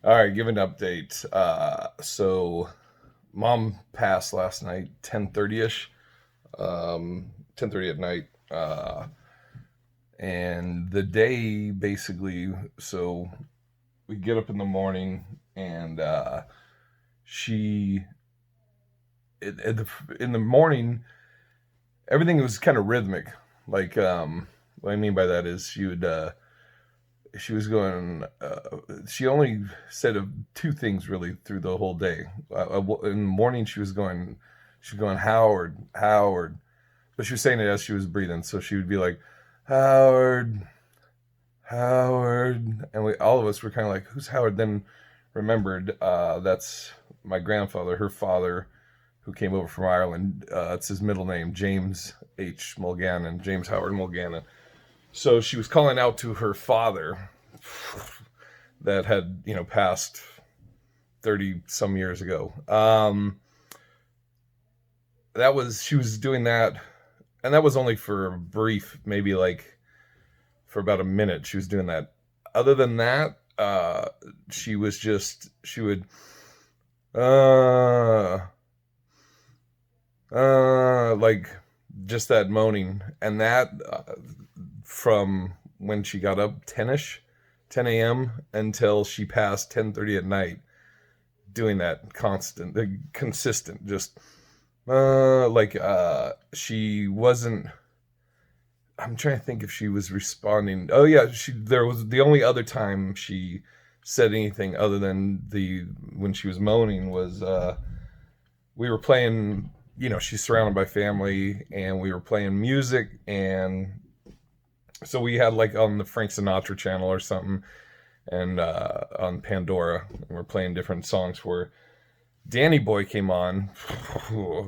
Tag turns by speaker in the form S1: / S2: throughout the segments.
S1: All right, give an update. So mom passed last night, 10:30ish, 10:30 at night. And the day basically, so we get up in the morning and she, in the morning, everything was kind of rhythmic. Like, what I mean by that is she was going, she only said two things really through the whole day. In the morning, she was going, Howard, Howard. But she was saying it as she was breathing. So she would be like, Howard, Howard. And all of us were kind of like, who's Howard? Then remembered, that's my grandfather, her father, who came over from Ireland. It's his middle name, James H. Mulgannon, James Howard Mulgannon. So she was calling out to her father that had, passed 30 some years ago. She was doing that, and that was only for a brief, maybe like for about a minute. She was doing that. Other than that, she would, uh, like just that moaning, and that from when she got up 10ish, 10 a.m. until she passed 10:30 at night, doing that consistent, just she wasn't. I'm trying to think if she was responding. Oh yeah, there was the only other time she said anything other than the when she was moaning was we were playing. She's surrounded by family, and we were playing music, and so we had like on the Frank Sinatra channel or something, and on Pandora, and we're playing different songs for her. Danny Boy came on,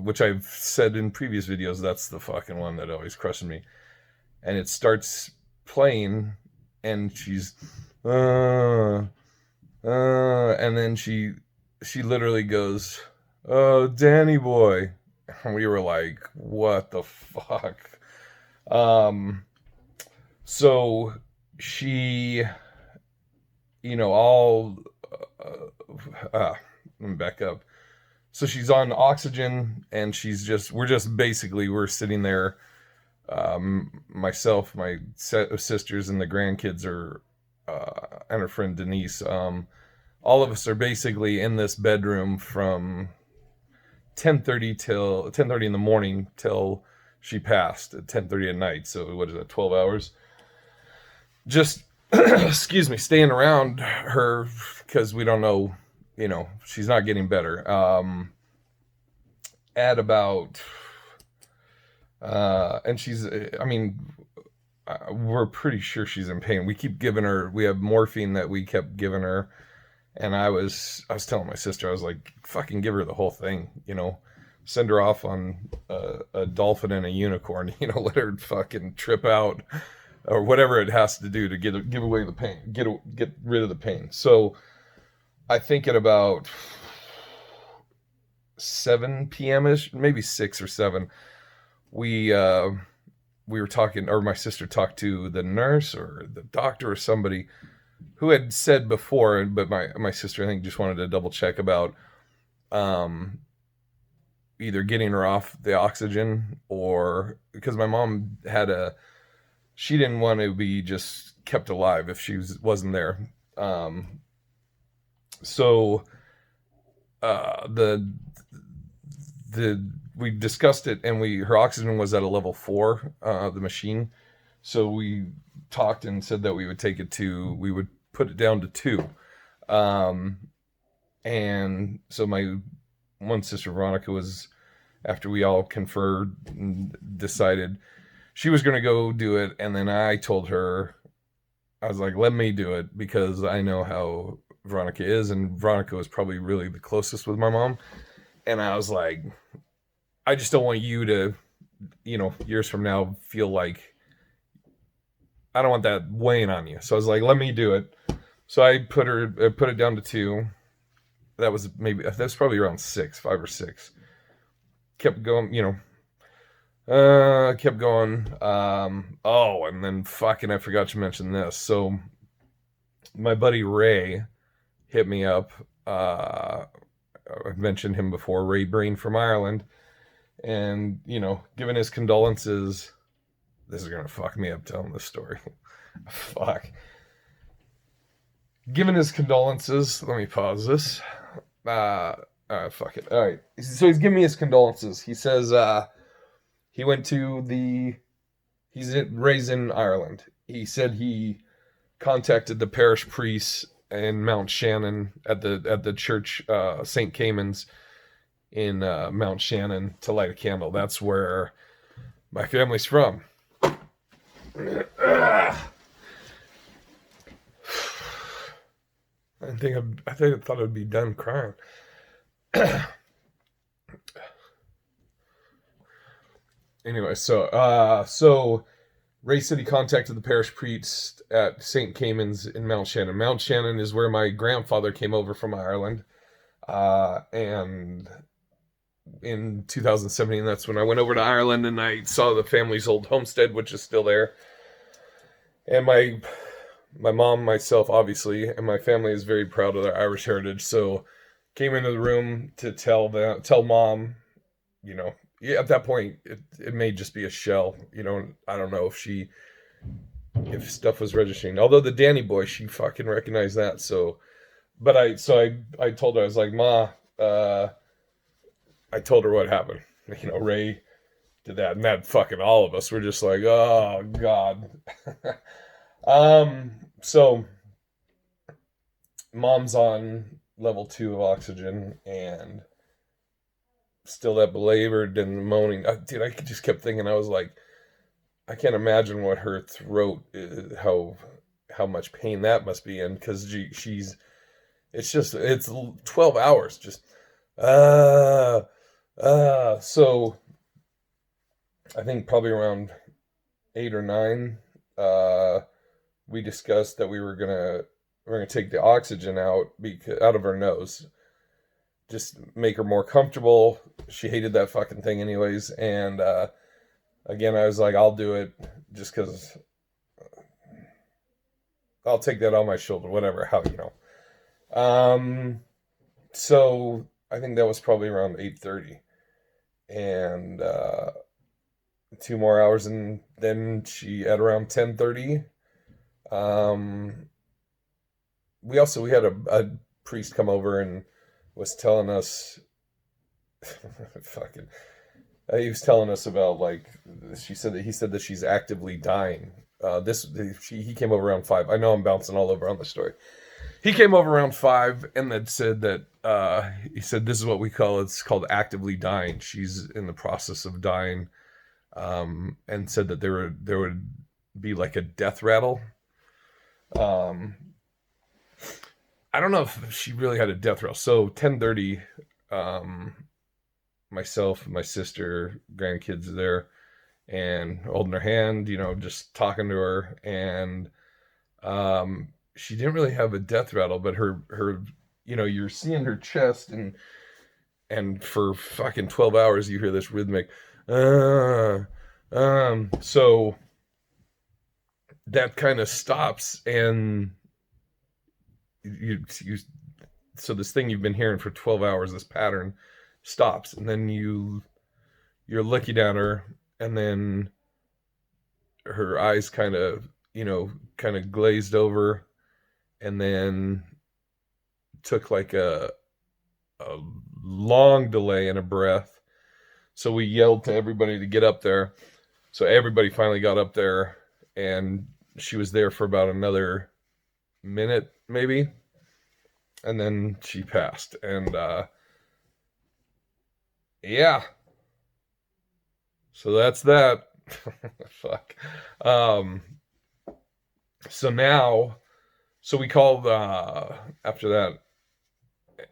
S1: which I've said in previous videos, that's the fucking one that always crushes me. And it starts playing, and she's, and then she literally goes, "Oh, Danny Boy," and we were like, "What the fuck?" So she, all, let me back up. So she's on oxygen, and we're sitting there. Myself, my sisters, and the grandkids and her friend Denise. All of us are basically in this bedroom from 10:30 in the morning till she passed at 10:30 at night. So what is that? 12 hours. Just excuse me, staying around her because we don't know. She's not getting better. At about and she's, I mean, we're pretty sure she's in pain. We have morphine that we kept giving her, and I was telling my sister, I was like, fucking give her the whole thing, send her off on a dolphin and a unicorn, let her fucking trip out or whatever it has to do to give away the pain, get rid of the pain. So I think at about 7 p.m. ish, maybe 6 or 7, we were talking, or my sister talked to the nurse or the doctor or somebody who had said before, but my sister, I think, just wanted to double check about um, either getting her off the oxygen, or because my mom she didn't want to be just kept alive if wasn't there. So the we discussed it, and her oxygen was at a level 4, the machine. So we talked and said that we would put it down to 2. Um, and so my one sister Veronica was, after we all conferred and decided, she was going to go do it. And then I told her, I was like, let me do it because I know how Veronica is. And Veronica was probably really the closest with my mom. And I was like, I just don't want you to, years from now feel like, I don't want that weighing on you. So I was like, let me do it. So I put it down to 2. That's probably around 6, 5 or 6. Kept going, kept going. And then fucking, I forgot to mention this. So my buddy Ray, hit me up. I've mentioned him before, Ray Breen from Ireland, and given his condolences. This is gonna fuck me up telling this story. Fuck. Given his condolences, let me pause this. Fuck it. All right. So he's giving me his condolences. He says he went to he's raised in Ireland. He said he contacted the parish priest in Mount Shannon at the church St. Cayman's in Mount Shannon to light a candle. That's where my family's from. I thought I'd be done crying. Anyway, so Ray said he contacted the parish priest at St. Cayman's in Mount Shannon. Mount Shannon is where my grandfather came over from Ireland, and in 2017, that's when I went over to Ireland and I saw the family's old homestead, which is still there. And my mom, myself, obviously, and my family is very proud of their Irish heritage. So came into the room to tell mom, at that point it may just be a shell. I don't know if stuff was registering. Although the Danny boy, she fucking recognized that. So, but I told her, I was like, Ma, I told her what happened. Ray did that, and that fucking all of us were just like, oh God. So mom's on level 2 of oxygen and still that belabored and moaning. Dude, I just kept thinking, I was like, I can't imagine what her throat is, how much pain that must be in, because it's 12 hours just so I think probably around 8 or 9 we discussed that we're gonna take the oxygen out of her nose, just make her more comfortable. She hated that fucking thing anyways, and again I was like, I'll do it just because I'll take that on my shoulder, whatever, so I think that was probably around 8:30, and 2 more hours, and then she at around 10:30. We had a priest come over and was telling us fucking he was telling us about, like, he said that she's actively dying. He came over around 5. I know I'm bouncing all over on the story. He came over around 5 and then said that he said this is what it's called actively dying. She's in the process of dying, and said that there would be like a death rattle. I don't know if she really had a death rattle. So 10:30, myself, my sister, grandkids are there, and holding her hand, just talking to her, and she didn't really have a death rattle, but her you're seeing her chest, and for fucking 12 hours you hear this rhythmic so that kind of stops, and so this thing you've been hearing for 12 hours, this pattern stops, and then you're looking at her, and then her eyes kind of glazed over, and then took like a long delay in a breath. So we yelled to everybody to get up there. So everybody finally got up there, and she was there for about another minute maybe, and then she passed. And yeah, so that's that. Fuck. So we called after that,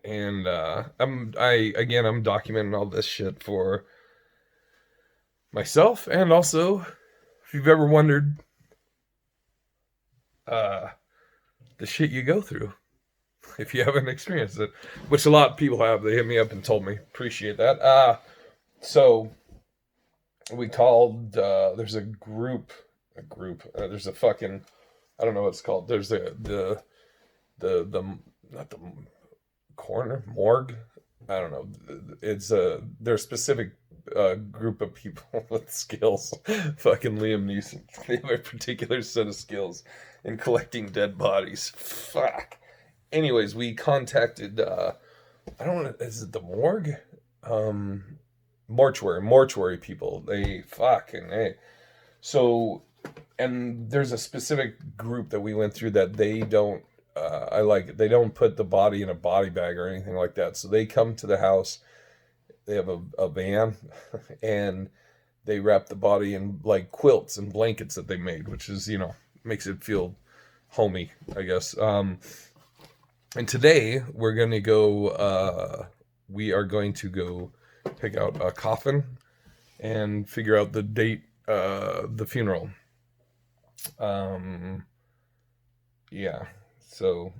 S1: and I'm documenting all this shit for myself, and also, if you've ever wondered the shit you go through, if you haven't experienced it, which a lot of people have, they hit me up and told me. Appreciate that. So we called. There's a group. There's a fucking, I don't know what it's called. There's the not the coroner, morgue. I don't know. It's there's a specific group of people with skills. Fucking Liam Neeson. They have a particular set of skills in collecting dead bodies. Fuck. Anyways, we contacted. I don't know. Is it the morgue? Mortuary people. They fucking hey. So, and there's a specific group that we went through that they don't. I like it. They don't put the body in a body bag or anything like that. So they come to the house. They have a van, and they wrap the body in like quilts and blankets that they made, which is makes it feel homey, I guess. And today we're gonna go. We are going to go pick out a coffin and figure out the date, the funeral. Yeah. So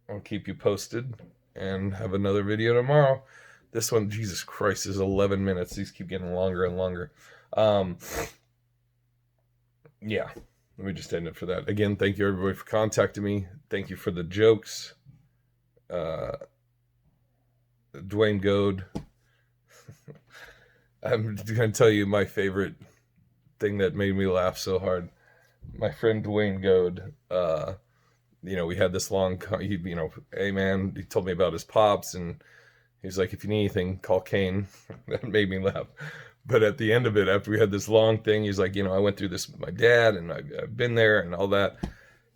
S1: I'll keep you posted and have another video tomorrow. This one, Jesus Christ, is 11 minutes. These keep getting longer and longer. Yeah, let me just end it for that. Again, thank you everybody for contacting me. Thank you for the jokes. Dwayne Goad. I'm going to tell you my favorite thing that made me laugh so hard. My friend Dwayne Goad, we had this long, hey man, he told me about his pops, and he's like, if you need anything, call Kane. That made me laugh. But at the end of it, after we had this long thing, he's like, I went through this with my dad, and I've been there and all that.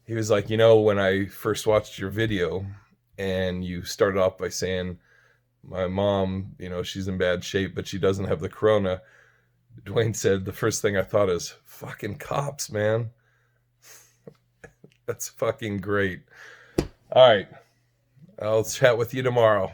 S1: He was like, when I first watched your video, and you started off by saying, my mom, she's in bad shape, but she doesn't have the corona. Dwayne said, the first thing I thought is, fucking cops, man. That's fucking great. All right. I'll chat with you tomorrow.